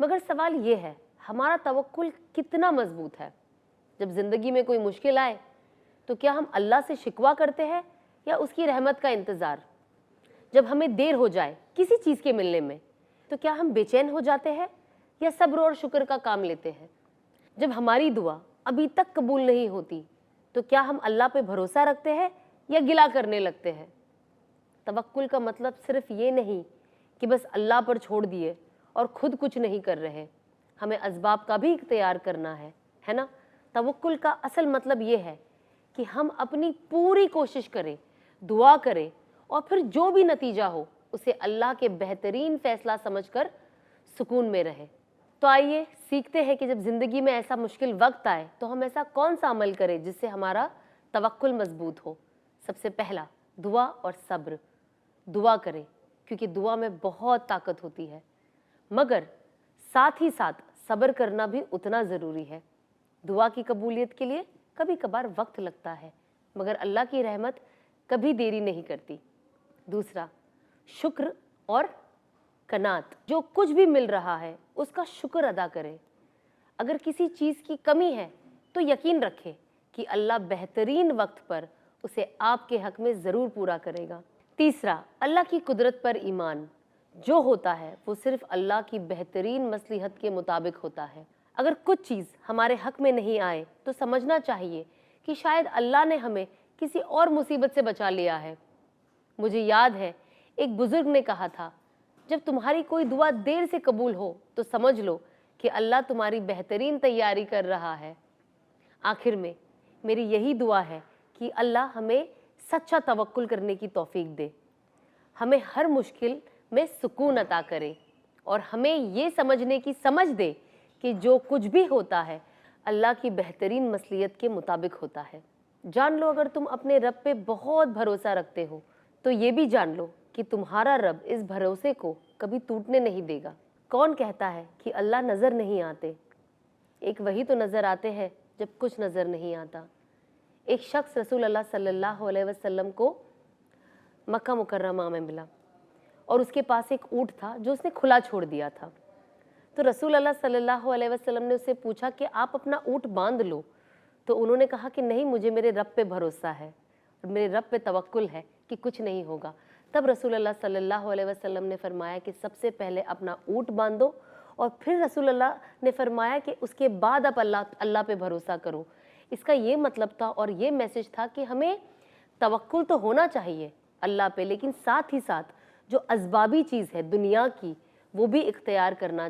मगर सवाल ये है, हमारा तवक्कुल कितना मजबूत है? जब जिंदगी में कोई मुश्किल आए तो क्या हम अल्लाह से शिकवा करते हैं या उसकी रहमत का इंतजार? जब हमें देर हो जाए किसी चीज के मिलने में तो क्या हम बेचैन हो जाते हैं या सब्र और शुक्र का काम लेते हैं? जब हमारी दुआ अभी तक कबूल नहीं होती तो क्या हम अल्लाह पे भरोसा रखते हैं या गिला करने लगते हैं? तवक्कुल का मतलब सिर्फ ये नहीं कि बस अल्लाह पर छोड़ दिए और खुद कुछ नहीं कर रहे, हमें असबाब का भी इख्तियार करना है ना? तवक्कुल का असल मतलब ये है कि हम अपनी पूरी कोशिश करें, दुआ करें और फिर जो भी नतीजा हो उसे अल्लाह के बेहतरीन फैसला समझकर सुकून में रहे। तो आइए सीखते हैं कि जब ज़िंदगी में ऐसा मुश्किल वक्त आए तो हम ऐसा कौन सा अमल करें जिससे हमारा तवक्कुल मजबूत हो। सबसे पहला, दुआ और सब्र। दुआ करें क्योंकि दुआ में बहुत ताकत होती है, मगर साथ ही साथ सब्र करना भी उतना ज़रूरी है। दुआ की कबूलियत के लिए कभी कभार वक्त लगता है, मगर अल्लाह की रहमत कभी देरी नहीं करती। दूसरा, शुक्र और कनात। जो कुछ भी मिल रहा है उसका शुक्र अदा करें। अगर किसी चीज़ की कमी है तो यकीन रखें कि अल्लाह बेहतरीन वक्त पर उसे आपके हक में ज़रूर पूरा करेगा। तीसरा, अल्लाह की कुदरत पर ईमान। जो होता है वो सिर्फ अल्लाह की बेहतरीन मसलिहत के मुताबिक होता है। अगर कुछ चीज़ हमारे हक में नहीं आए तो समझना चाहिए कि शायद अल्लाह ने हमें किसी और मुसीबत से बचा लिया है। मुझे याद है एक बुजुर्ग ने कहा था, जब तुम्हारी कोई दुआ देर से कबूल हो तो समझ लो कि अल्लाह तुम्हारी बेहतरीन तैयारी कर रहा है। आखिर में मेरी यही दुआ है कि अल्लाह हमें सच्चा तवक्कुल करने की तौफीक दे, हमें हर मुश्किल में सुकून अता करे और हमें ये समझने की समझ दे कि जो कुछ भी होता है अल्लाह की बेहतरीन मसलियत के मुताबिक होता है। जान लो, अगर तुम अपने रब पे बहुत भरोसा रखते हो तो ये भी जान लो कि तुम्हारा रब इस भरोसे को कभी टूटने नहीं देगा। कौन कहता है कि अल्लाह नज़र नहीं आते? एक वही तो नज़र आते हैं जब कुछ नज़र नहीं आता। एक शख्स रसूल अल्लाह सल्लल्लाहु अलैहि वसल्लम को मक्का मुकर्रमा में मिला और उसके पास एक ऊँट था जो उसने खुला छोड़ दिया था। तो रसूल अल्लाह सल्लल्लाहु अलैहि वसल्लम ने उससे पूछा कि आप अपना ऊँट बांध लो। तो उन्होंने कहा कि नहीं, मुझे मेरे रब पे भरोसा है और मेरे रब पे तवक्कुल है कि कुछ नहीं होगा। तब रसूल अल्लाह सल्लल्लाहु अलैहि वसल्लम ने फरमाया कि सबसे पहले अपना ऊँट बांधो और फिर रसूल अल्लाह ने फरमाया कि उसके बाद आप अल्लाह पे भरोसा करो। इसका ये मतलब था और ये मैसेज था कि हमें तवक्कुल तो होना चाहिए अल्लाह पे, लेकिन साथ ही साथ जो असबाबी चीज़ है दुनिया की वो भी इख्तियार करना चाहिए।